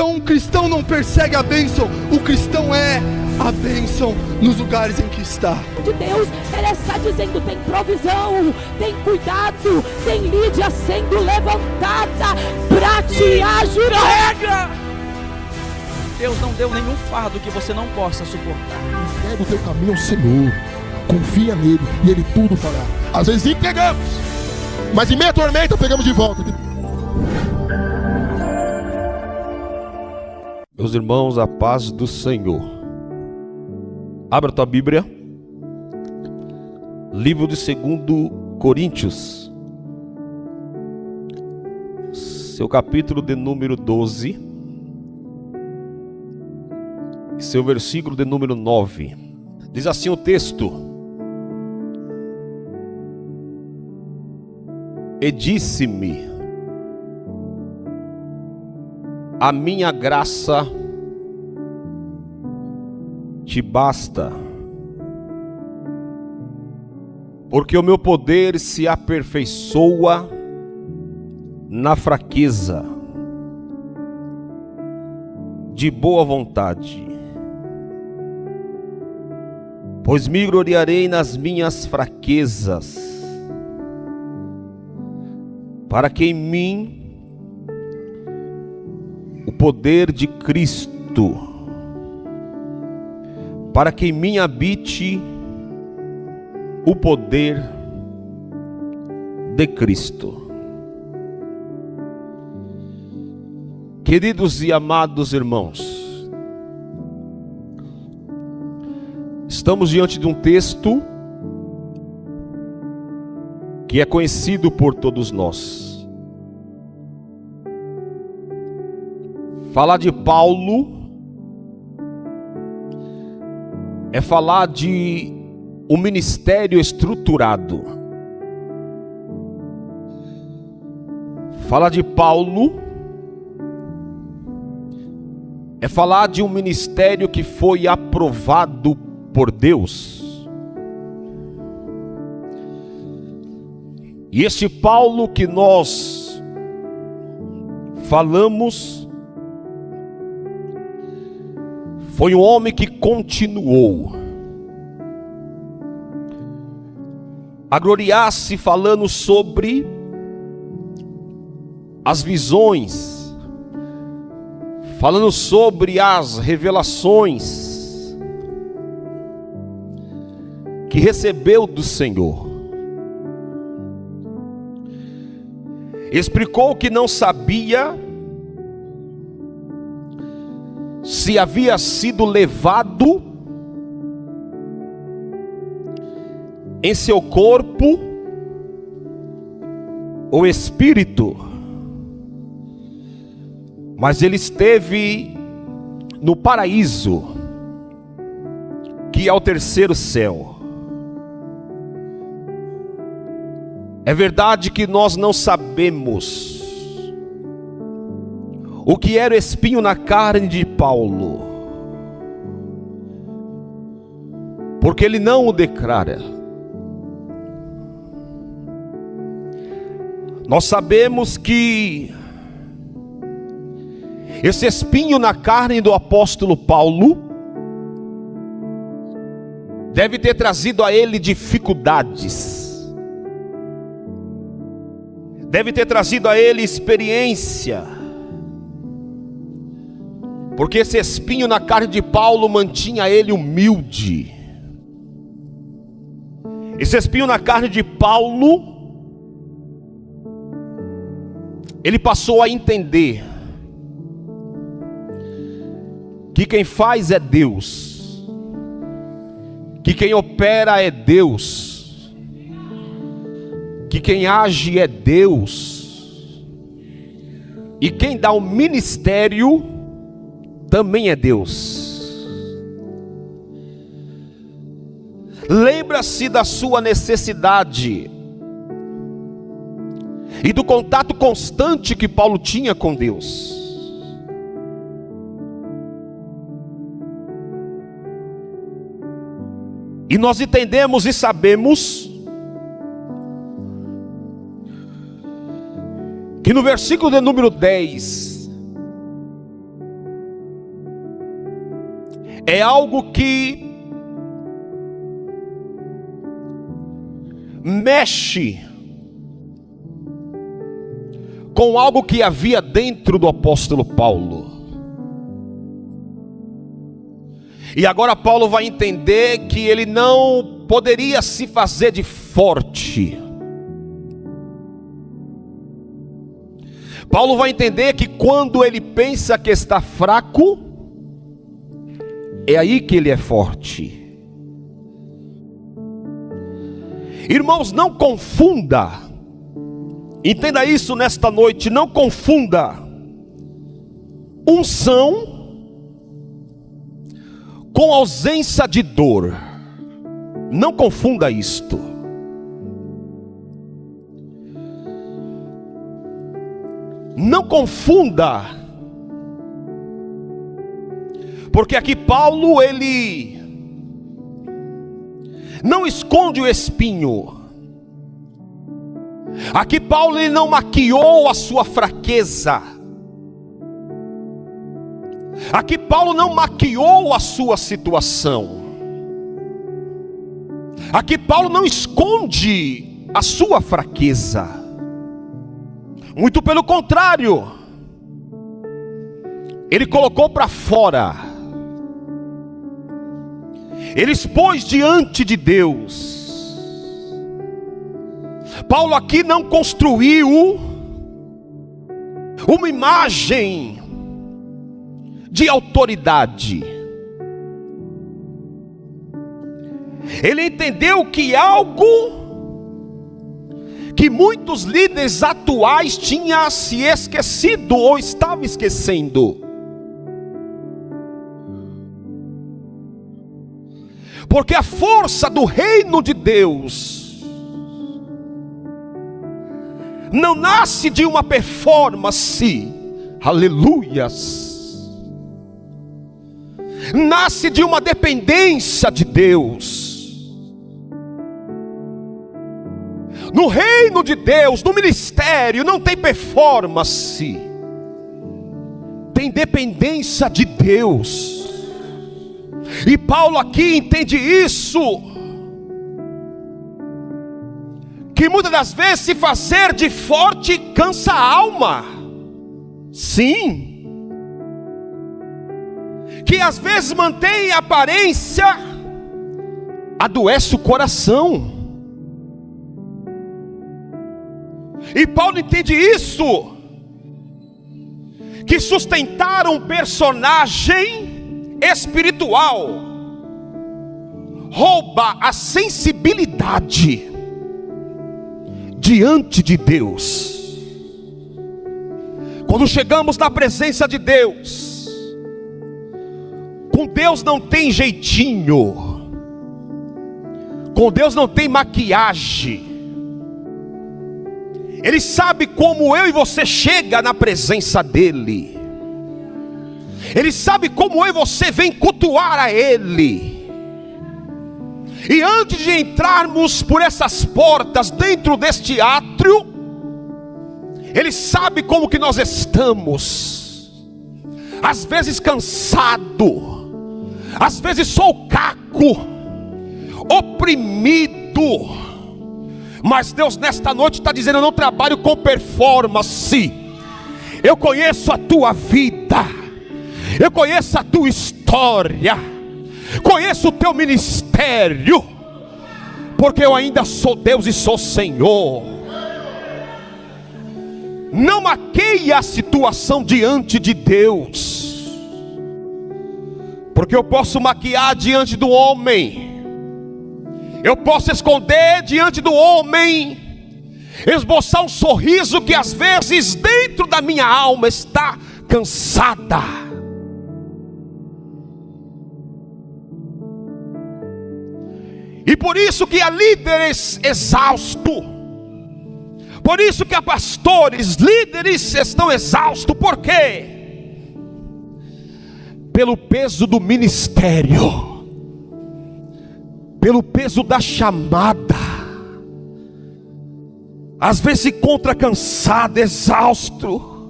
Então o cristão não persegue a bênção, o cristão é a bênção nos lugares em que está. De Deus, Ele está dizendo: tem provisão, tem cuidado, tem Lídia sendo levantada para te ajudar. Carrega! Deus não deu nenhum fardo que você não possa suportar. Entrega o teu caminho ao Senhor, confia nele e Ele tudo fará. Às vezes entregamos, mas em meia tormenta pegamos de volta. Meus irmãos, a paz do Senhor. Abra a tua Bíblia, livro de 2 Coríntios, seu capítulo de número 12, e seu versículo de número 9. Diz assim o texto: E disse-me: a minha graça te basta, porque o meu poder se aperfeiçoa na fraqueza. De boa vontade, pois me gloriarei nas minhas fraquezas, para que em mim o poder de Cristo, para que em mim habite o poder de Cristo. Queridos e amados irmãos, estamos diante de um texto que é conhecido por todos nós. Falar de Paulo é falar de um ministério estruturado. Falar de Paulo é falar de um ministério que foi aprovado por Deus. E este Paulo que nós falamos foi um homem que continuou a gloriar-se falando sobre as visões, falando sobre as revelações que recebeu do Senhor. Explicou que não sabia se havia sido levado em seu corpo ou espírito, mas ele esteve no paraíso, que é o terceiro céu. É verdade que nós não sabemos o que era o espinho na carne de Paulo, porque ele não o declara. Nós sabemos que esse espinho na carne do apóstolo Paulo deve ter trazido a ele dificuldades, deve ter trazido a ele experiência, porque esse espinho na carne de Paulo mantinha ele humilde. Esse espinho na carne de Paulo, ele passou a entender que quem faz é Deus, que quem opera é Deus, que quem age é Deus, e quem dá o ministério também é Deus. Lembra-se da sua necessidade e do contato constante que Paulo tinha com Deus. E nós entendemos e sabemos que no versículo de número 10 é algo que mexe com algo que havia dentro do apóstolo Paulo. E agora Paulo vai entender que ele não poderia se fazer de forte. Paulo vai entender que quando ele pensa que está fraco, é aí que ele é forte. Irmãos, não confunda, entenda isso nesta noite, não confunda unção com ausência de dor. Não confunda isto. Não confunda, porque aqui Paulo, ele não esconde o espinho. Aqui Paulo, ele não maquiou a sua fraqueza. Aqui Paulo não maquiou a sua situação. Aqui Paulo não esconde a sua fraqueza. Muito pelo contrário, ele colocou para fora. Ele expôs diante de Deus. Paulo aqui não construiu uma imagem de autoridade. Ele entendeu que algo que muitos líderes atuais tinham se esquecido ou estavam esquecendo. Porque a força do reino de Deus não nasce de uma performance, aleluias, nasce de uma dependência de Deus. No reino de Deus, no ministério, não tem performance, tem dependência de Deus. E Paulo aqui entende isso, que muitas das vezes se fazer de forte cansa a alma. Sim. Que às vezes mantém a aparência, adoece o coração. E Paulo entende isso, que sustentar um personagem espiritual rouba a sensibilidade diante de Deus. Quando chegamos na presença de Deus, com Deus não tem jeitinho, com Deus não tem maquiagem. Ele sabe como eu e você chega na presença dele. Ele sabe como eu e você vem cultuar a Ele. E antes de entrarmos por essas portas dentro deste átrio, Ele sabe como que nós estamos. Às vezes cansado, às vezes sou caco, oprimido. Mas Deus nesta noite está dizendo: eu não trabalho com performance. Eu conheço a tua vida, eu conheço a tua história, conheço o teu ministério, porque eu ainda sou Deus e sou Senhor. Não maqueie a situação diante de Deus, porque eu posso maquiar diante do homem, eu posso esconder diante do homem, esboçar um sorriso que às vezes dentro da minha alma está cansada. E por isso que há líderes exaustos, por isso que há pastores, líderes estão exaustos. Por quê? Pelo peso do ministério, pelo peso da chamada. Às vezes se encontra cansado, exausto,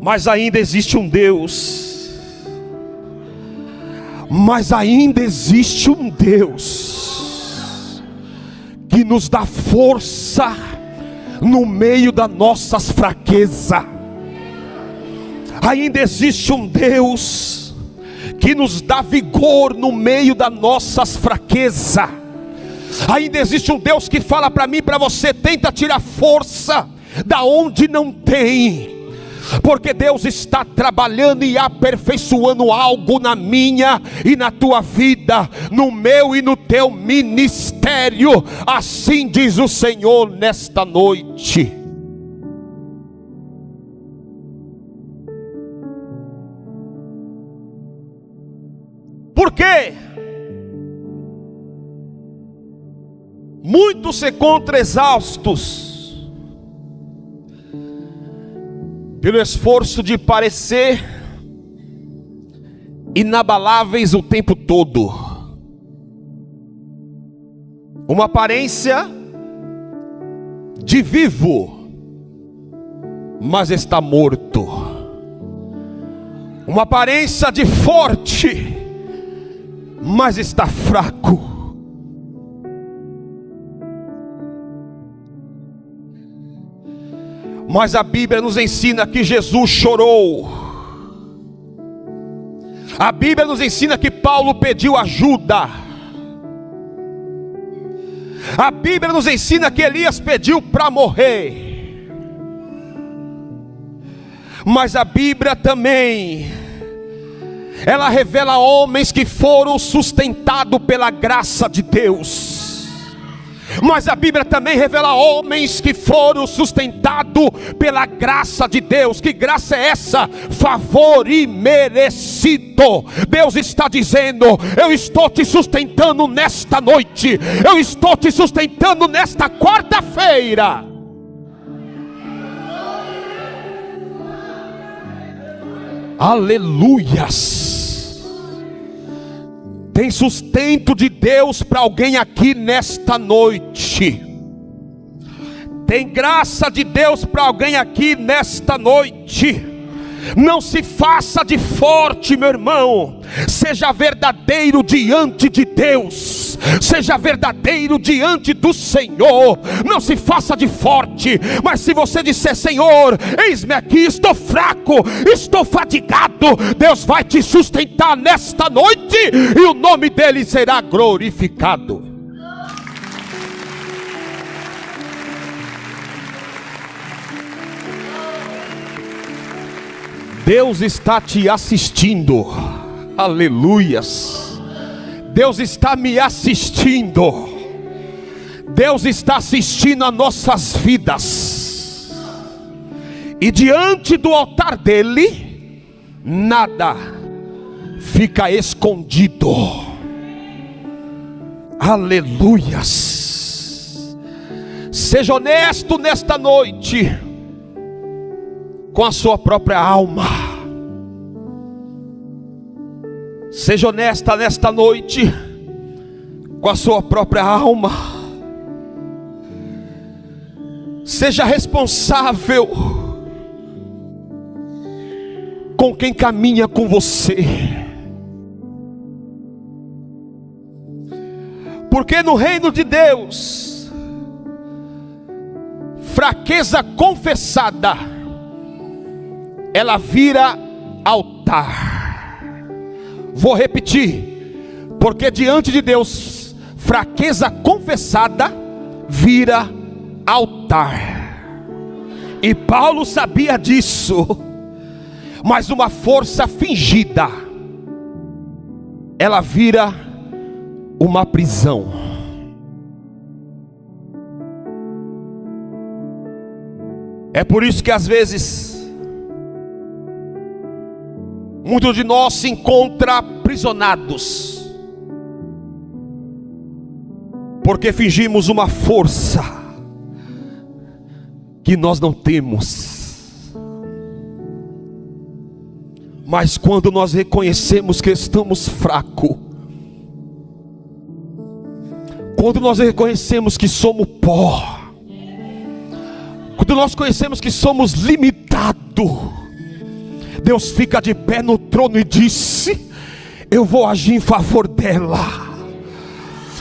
Mas ainda existe um Deus. Mas ainda existe um Deus que nos dá força no meio das nossas fraquezas. Ainda existe um Deus que nos dá vigor no meio das nossas fraquezas. Ainda existe um Deus que fala para mim e para você: tenta tirar força da onde não tem, porque Deus está trabalhando e aperfeiçoando algo na minha e na tua vida, no meu e no teu ministério. Assim diz o Senhor nesta noite. Por quê? Muitos se encontram exaustos pelo esforço de parecer inabaláveis o tempo todo. Uma aparência de vivo, mas está morto. Uma aparência de forte, mas está fraco. Mas a Bíblia nos ensina que Jesus chorou. A Bíblia nos ensina que Paulo pediu ajuda. A Bíblia nos ensina que Elias pediu para morrer. Mas a Bíblia também, ela revela homens que foram sustentados pela graça de Deus. Mas a Bíblia também revela homens que foram sustentados pela graça de Deus. Que graça é essa? Favor imerecido. Deus está dizendo: eu estou te sustentando nesta noite, eu estou te sustentando nesta quarta-feira. Aleluias. Tem sustento de Deus para alguém aqui nesta noite. Tem graça de Deus para alguém aqui nesta noite. Não se faça de forte, meu irmão. Seja verdadeiro diante de Deus. Seja verdadeiro diante do Senhor. Não se faça de forte. Mas se você disser: Senhor, eis-me aqui, estou fraco, estou fadigado, Deus vai te sustentar nesta noite, e o nome dele será glorificado. Deus está te assistindo. Aleluias. Deus está me assistindo. Deus está assistindo a nossas vidas. E diante do altar dele, nada fica escondido. Aleluias. Seja honesto nesta noite com a sua própria alma. Seja honesta nesta noite com a sua própria alma. Seja responsável com quem caminha com você. Porque no reino de Deus, fraqueza confessada, ela vira altar. Vou repetir. Porque diante de Deus, fraqueza confessada vira altar. E Paulo sabia disso. Mas uma força fingida, ela vira uma prisão. É por isso que às vezes muitos de nós se encontram aprisionados, porque fingimos uma força que nós não temos. Mas quando nós reconhecemos que estamos fracos, quando nós reconhecemos que somos pó, quando nós conhecemos que somos limitados, Deus fica de pé no trono e disse: eu vou agir em favor dela,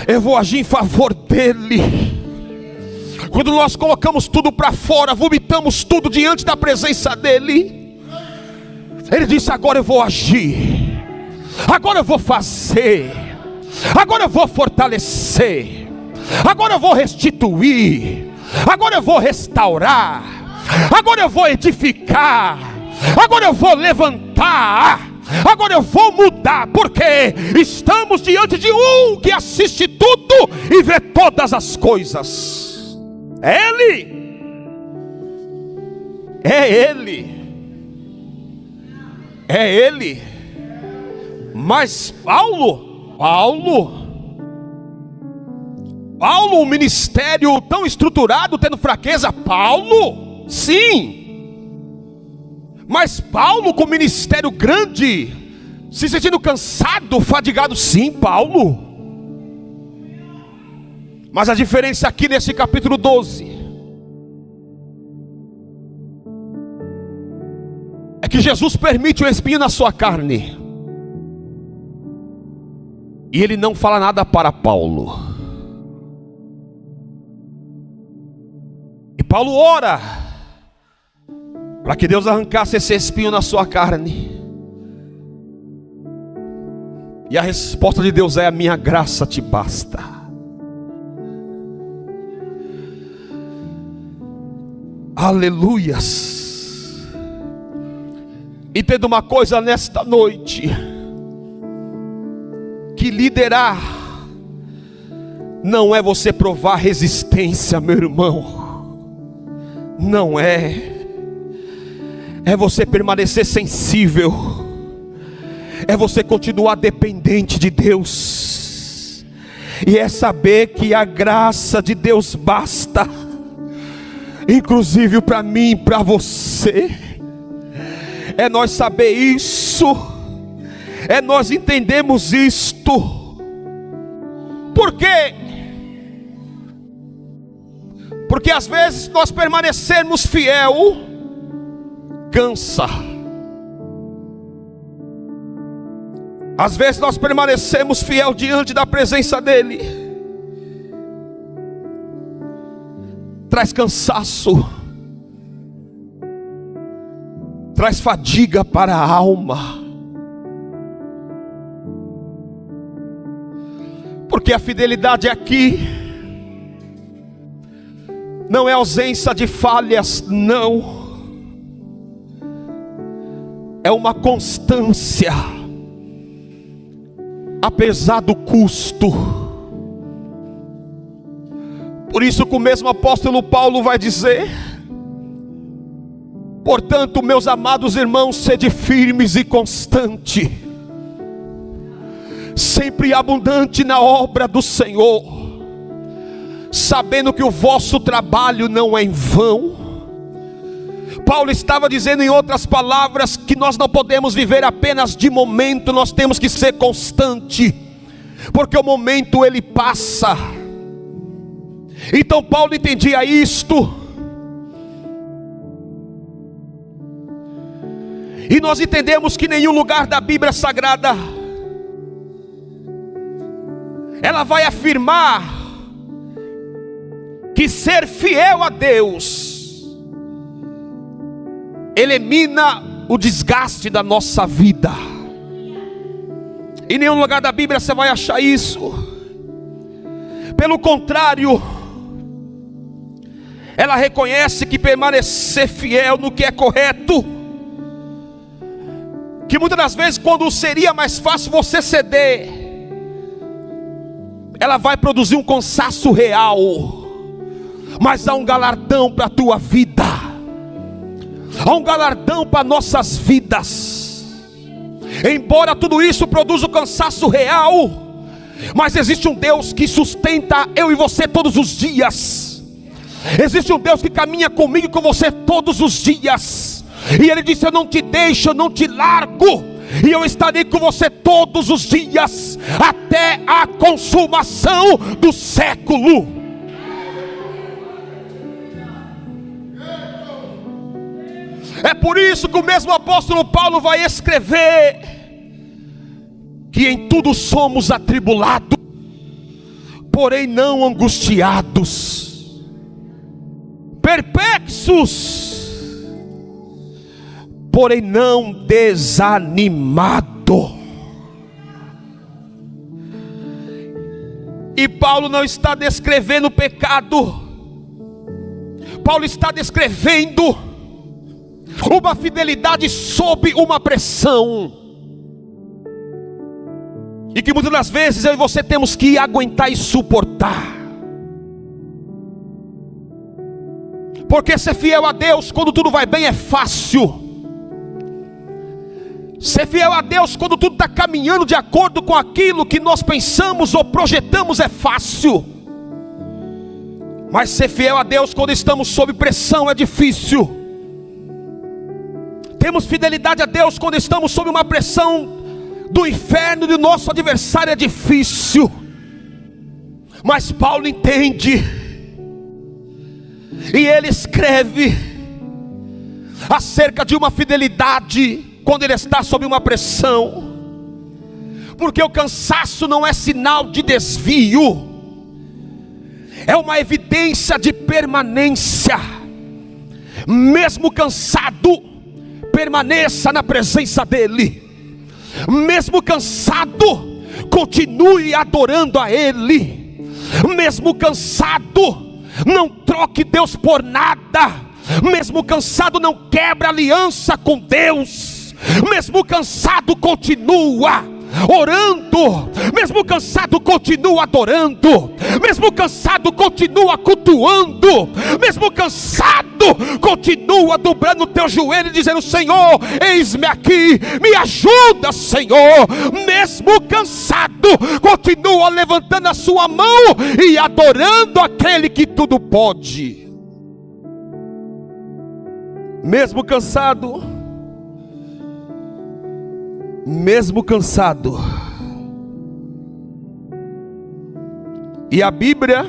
eu vou agir em favor dele. Quando nós colocamos tudo para fora, vomitamos tudo diante da presença dele, ele disse: agora eu vou agir, agora eu vou fazer, agora eu vou fortalecer, agora eu vou restituir, agora eu vou restaurar, agora eu vou edificar, agora eu vou levantar, agora eu vou mudar, porque estamos diante de um que assiste tudo e vê todas as coisas. É Ele, é Ele, é Ele. Mas Paulo, um ministério tão estruturado, tendo fraqueza? Paulo, sim. Mas Paulo com ministério grande, se sentindo cansado, fadigado? Sim, Paulo. Mas a diferença aqui nesse capítulo 12 é que Jesus permite um espinho na sua carne, e ele não fala nada para Paulo. E Paulo ora para que Deus arrancasse esse espinho na sua carne. E a resposta de Deus é: a minha graça te basta. Aleluias. Entenda uma coisa nesta noite: que liderar não é você provar resistência, meu irmão. Não é. É você permanecer sensível, é você continuar dependente de Deus, e é saber que a graça de Deus basta, inclusive para mim e para você. É nós saber isso, é nós entendemos isto. Por quê? Porque às vezes nós permanecermos fiel cansa. Às vezes nós permanecemos fiel diante da presença dele, traz cansaço, traz fadiga para a alma. Porque a fidelidade aqui não é ausência de falhas, não. É uma constância, apesar do custo. Por isso que o mesmo apóstolo Paulo vai dizer: portanto, meus amados irmãos, sede firmes e constante, sempre abundante na obra do Senhor, sabendo que o vosso trabalho não é em vão. Paulo estava dizendo, em outras palavras, que nós não podemos viver apenas de momento, nós temos que ser constante, porque o momento ele passa. Então Paulo entendia isto, e nós entendemos que nenhum lugar da Bíblia Sagrada ela vai afirmar que ser fiel a Deus elimina o desgaste da nossa vida. Em nenhum lugar da Bíblia você vai achar isso. Pelo contrário, ela reconhece que permanecer fiel no que é correto, que muitas das vezes, quando seria mais fácil você ceder, ela vai produzir um cansaço real, mas há um galardão para a tua vida, há um galardão para nossas vidas. Embora tudo isso produza um cansaço real, mas existe um Deus que sustenta eu e você todos os dias. Existe um Deus que caminha comigo e com você todos os dias. E Ele disse: eu não te deixo, eu não te largo, e eu estarei com você todos os dias, até a consumação do século. É por isso que o mesmo apóstolo Paulo vai escrever que em tudo somos atribulados, porém não angustiados, perplexos, porém não desanimados. E Paulo não está descrevendo o pecado, Paulo está descrevendo uma fidelidade sob uma pressão, e que muitas das vezes eu e você temos que aguentar e suportar. Porque ser fiel a Deus quando tudo vai bem é fácil. Ser fiel a Deus quando tudo está caminhando de acordo com aquilo que nós pensamos ou projetamos é fácil. Mas ser fiel a Deus quando estamos sob pressão é difícil. Temos fidelidade a Deus quando estamos sob uma pressão do inferno do nosso adversário é difícil. Mas Paulo entende, e ele escreve acerca de uma fidelidade quando ele está sob uma pressão, porque o cansaço não é sinal de desvio, é uma evidência de permanência. Mesmo cansado, permaneça na presença dele. Mesmo cansado, continue adorando a ele. Mesmo cansado, não troque Deus por nada. Mesmo cansado, não quebra aliança com Deus. Mesmo cansado, continua orando. Mesmo cansado, continua adorando. Mesmo cansado, continua cultuando. Mesmo cansado, continua dobrando o teu joelho e dizendo: Senhor, eis-me aqui, me ajuda, Senhor. Mesmo cansado, continua levantando a sua mão e adorando aquele que tudo pode. Mesmo cansado, e a Bíblia,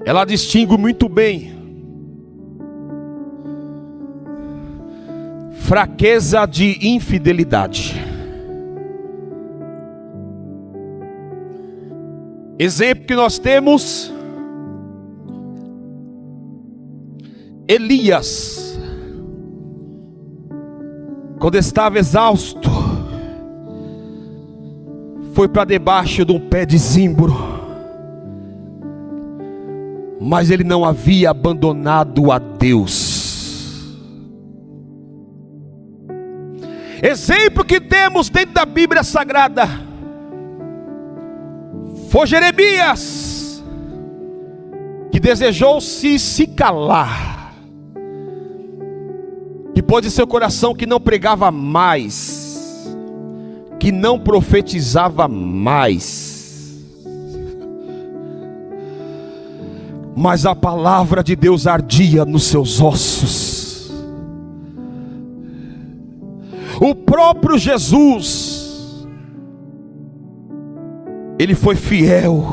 ela distingue muito bem fraqueza de infidelidade. Exemplo que nós temos: Elias, quando estava exausto, foi para debaixo de um pé de zimbro, mas ele não havia abandonado a Deus. Exemplo que temos dentro da Bíblia Sagrada foi Jeremias, que desejou se calar, que pôs em seu coração que não pregava mais, que não profetizava mais, mas a palavra de Deus ardia nos seus ossos. O próprio Jesus, ele foi fiel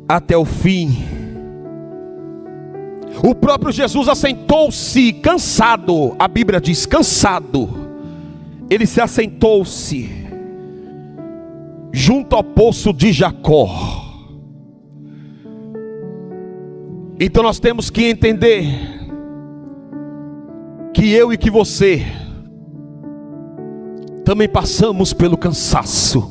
até o fim. O próprio Jesus assentou-se cansado, a Bíblia diz cansado, ele se assentou-se junto ao poço de Jacó. Então nós temos que entender que eu e que você também passamos pelo cansaço.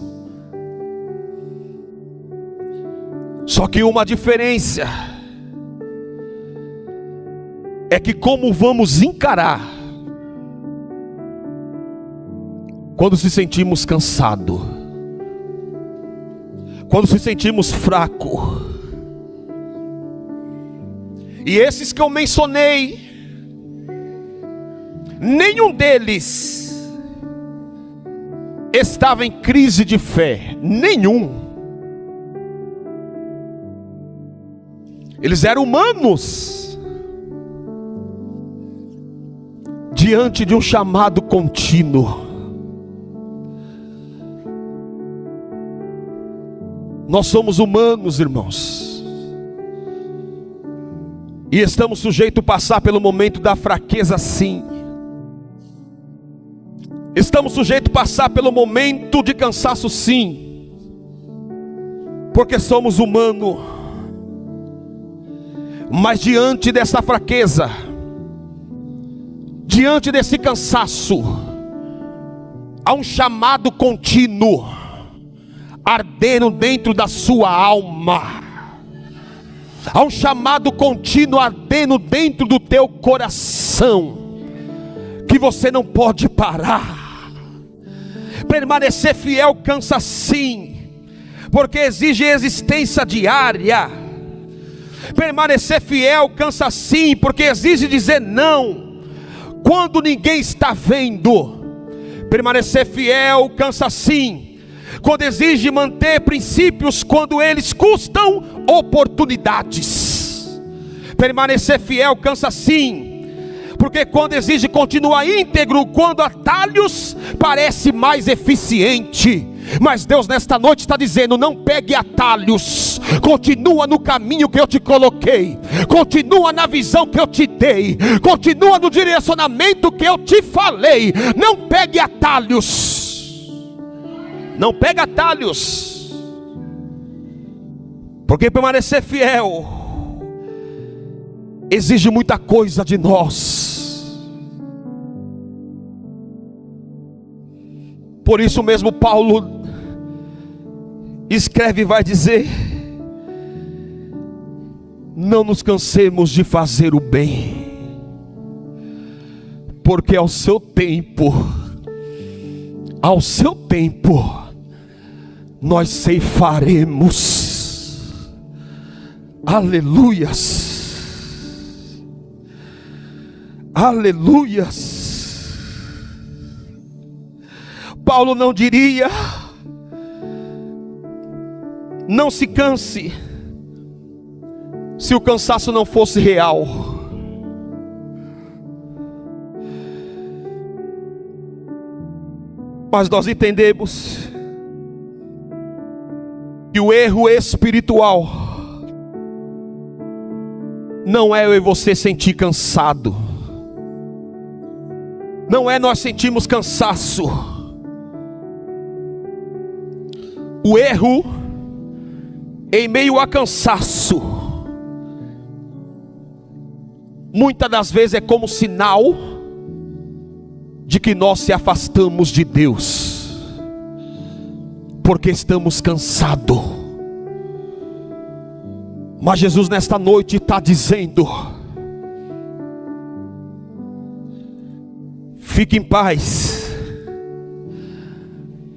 Só que uma diferença é que como vamos encarar quando se sentimos cansados, quando se sentimos fracos. E esses que eu mencionei, nenhum deles estava em crise de fé, nenhum. Eles eram humanos diante de um chamado contínuo. Nós somos humanos, irmãos, E estamos sujeitos a passar pelo momento da fraqueza, sim. Estamos sujeitos a passar pelo momento de cansaço, sim. Porque somos humanos. Mas diante dessa fraqueza, diante desse cansaço, há um chamado contínuo ardendo dentro da sua alma. Há um chamado contínuo ardendo dentro do teu coração, que você não pode parar. Permanecer fiel cansa sim, porque exige existência diária. Permanecer fiel cansa sim, porque exige dizer não quando ninguém está vendo. Permanecer fiel cansa sim, quando exige manter princípios quando eles custam oportunidades. Permanecer fiel cansa sim, porque quando exige continuar íntegro quando atalhos parece mais eficiente. Mas Deus nesta noite está dizendo: não pegue atalhos, continua no caminho que eu te coloquei, continua na visão que eu te dei, continua no direcionamento que eu te falei. Não pegue atalhos, não pegue atalhos, porque permanecer fiel exige muita coisa de nós. Por isso mesmo Paulo escreve e vai dizer: não nos cansemos de fazer o bem, porque ao seu tempo nós ceifaremos. Aleluias, aleluias. Paulo não diria: não se canse, se o cansaço não fosse real. Mas nós entendemos que o erro espiritual não é eu e você sentir cansado, não é nós sentirmos cansaço. O erro, em meio a cansaço, muitas das vezes é como sinal de que nós se afastamos de Deus, porque estamos cansados. Mas Jesus nesta noite está dizendo: fique em paz,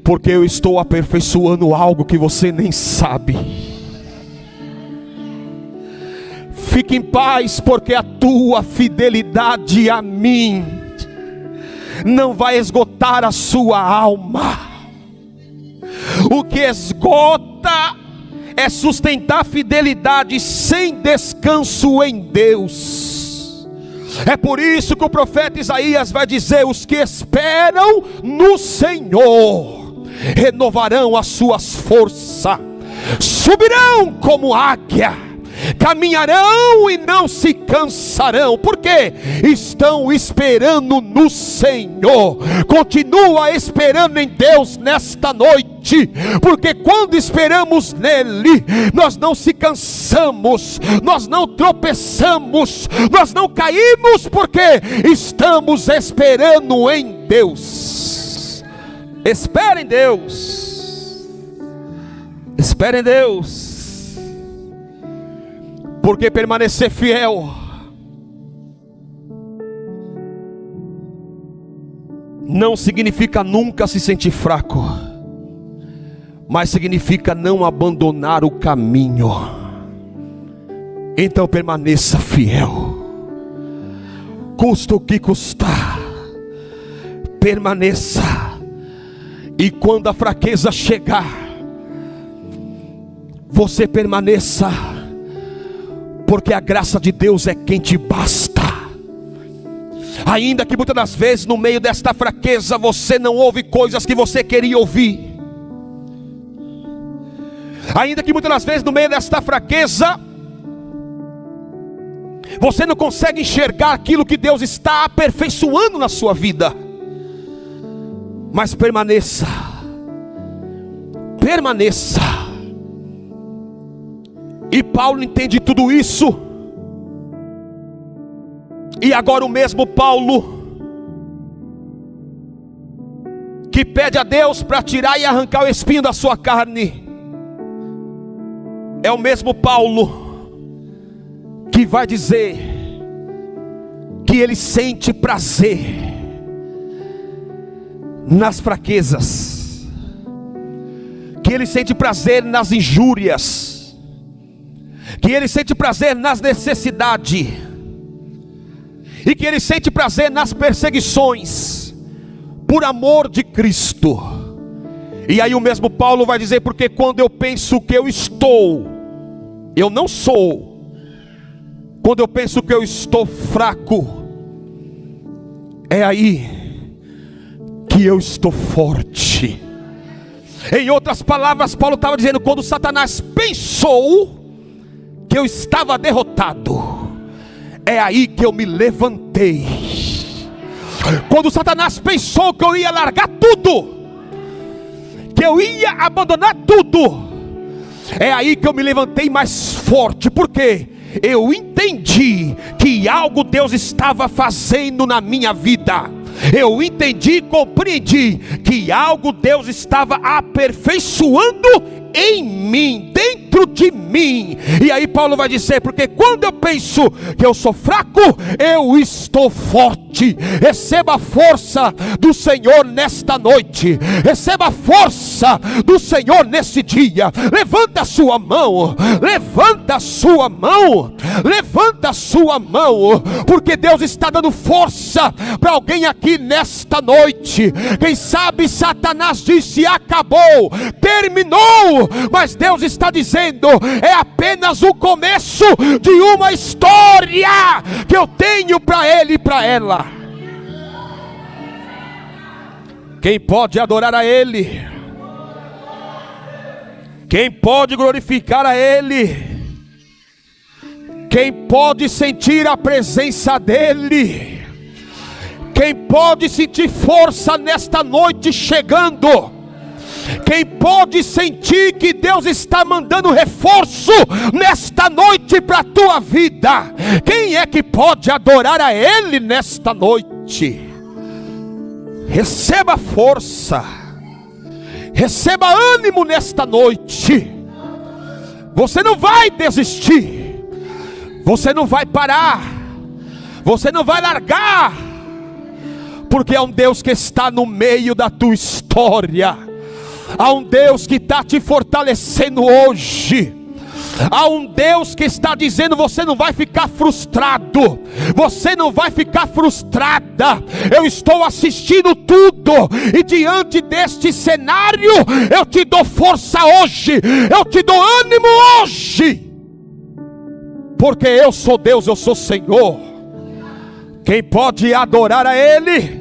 porque eu estou aperfeiçoando algo que você nem sabe. Fique em paz, porque a tua fidelidade a mim não vai esgotar a sua alma. O que esgota é sustentar a fidelidade sem descanso em Deus. É por isso que o profeta Isaías vai dizer: os que esperam no Senhor renovarão as suas forças, subirão como águia, caminharão e não se cansarão, porque estão esperando no Senhor. Continua esperando em Deus nesta noite, porque quando esperamos nele, nós não se cansamos, nós não tropeçamos, nós não caímos, porque estamos esperando em Deus. Espere em Deus, espere em Deus, porque permanecer fiel não significa nunca se sentir fraco, mas significa não abandonar o caminho. Então permaneça fiel, custa o que custar, permaneça. E quando a fraqueza chegar, você permaneça, porque a graça de Deus é quem te basta. Ainda que muitas das vezes no meio desta fraqueza você não ouve coisas que você queria ouvir, ainda que muitas das vezes no meio desta fraqueza Você não consegue enxergar aquilo que Deus está aperfeiçoando na sua vida. Mas permaneça. Permaneça. E Paulo entende tudo isso. E agora o mesmo Paulo que pede a Deus para tirar e arrancar o espinho da sua carne, é o mesmo Paulo que vai dizer que ele sente prazer nas fraquezas, que ele sente prazer nas injúrias, que ele sente prazer nas necessidades, e que ele sente prazer nas perseguições, por amor de Cristo. E aí o mesmo Paulo vai dizer: porque quando eu penso que eu estou, eu não sou. Quando eu penso que eu estou fraco, é aí que eu estou forte. Em outras palavras, Paulo estava dizendo: quando Satanás pensou que eu estava derrotado, é aí que eu me levantei. Quando Satanás pensou que eu ia largar tudo, que eu ia abandonar tudo, é aí que eu me levantei mais forte. Por quê? Eu entendi que algo Deus estava fazendo na minha vida. Eu entendi, compreendi que algo Deus estava aperfeiçoando em mim, dentro de mim. E aí Paulo vai dizer: porque quando eu penso que eu sou fraco, eu estou forte. Receba a força do Senhor nesta noite. Receba a força do Senhor nesse dia. Levanta a sua mão. Levanta a sua mão. Levanta a sua mão. Porque Deus está dando força para alguém aqui nesta noite. Quem sabe Satanás disse: acabou, terminou. Mas Deus está dizendo: é apenas o começo de uma história que eu tenho para ele e para ela. Quem pode adorar a Ele? Quem pode glorificar a Ele? Quem pode sentir a presença dEle? Quem pode sentir força nesta noite chegando? Quem pode sentir que Deus está mandando reforço nesta noite para a tua vida? Quem é que pode adorar a Ele nesta noite? Receba força, receba ânimo nesta noite. Você não vai desistir, você não vai parar, você não vai largar, porque há um Deus que está no meio da tua história. Há um Deus que está te fortalecendo hoje. Há um Deus que está dizendo: você não vai ficar frustrado, você não vai ficar frustrada. Eu estou assistindo tudo, e diante deste cenário eu te dou força hoje, eu te dou ânimo hoje, porque eu sou Deus, eu sou Senhor. Quem pode adorar a Ele?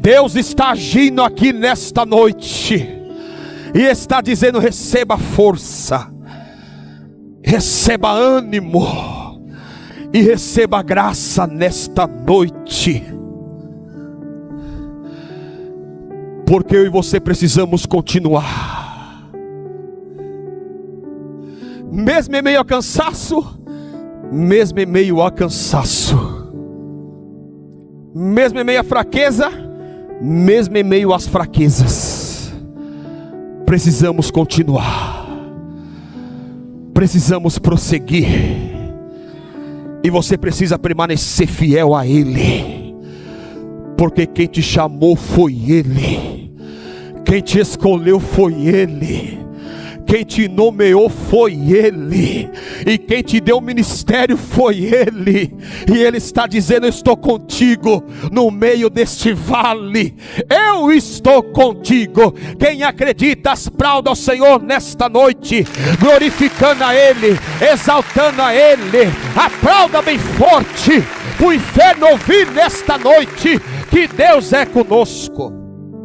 Deus está agindo aqui nesta noite e está dizendo: receba força, receba ânimo e receba graça nesta noite, porque eu e você precisamos continuar, mesmo em meio ao cansaço, mesmo em meio ao cansaço, mesmo em meio à fraqueza, mesmo em meio às fraquezas, precisamos continuar, precisamos prosseguir, e você precisa permanecer fiel a Ele, porque quem te chamou foi Ele, quem te escolheu foi Ele, quem te nomeou foi Ele, e quem te deu o ministério foi Ele. E Ele está dizendo: eu estou contigo no meio deste vale, eu estou contigo. Quem acredita, aplauda ao Senhor nesta noite, glorificando a Ele, exaltando a Ele. Aplauda bem forte, o inferno ouvir nesta noite que Deus é conosco.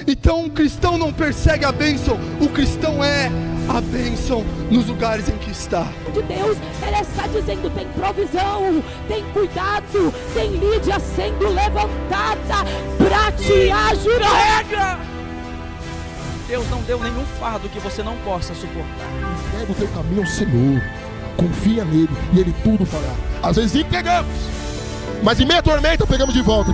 Então o cristão não persegue a bênção, o cristão é a bênção nos lugares em que está. De Deus, Ele está dizendo: tem provisão, tem cuidado, tem Lídia sendo levantada para te ajudar. Carrega! Deus não deu nenhum fardo que você não possa suportar. Entrega o teu caminho ao Senhor, confia nele e ele tudo fará. Às vezes entregamos, mas em meia tormenta pegamos de volta.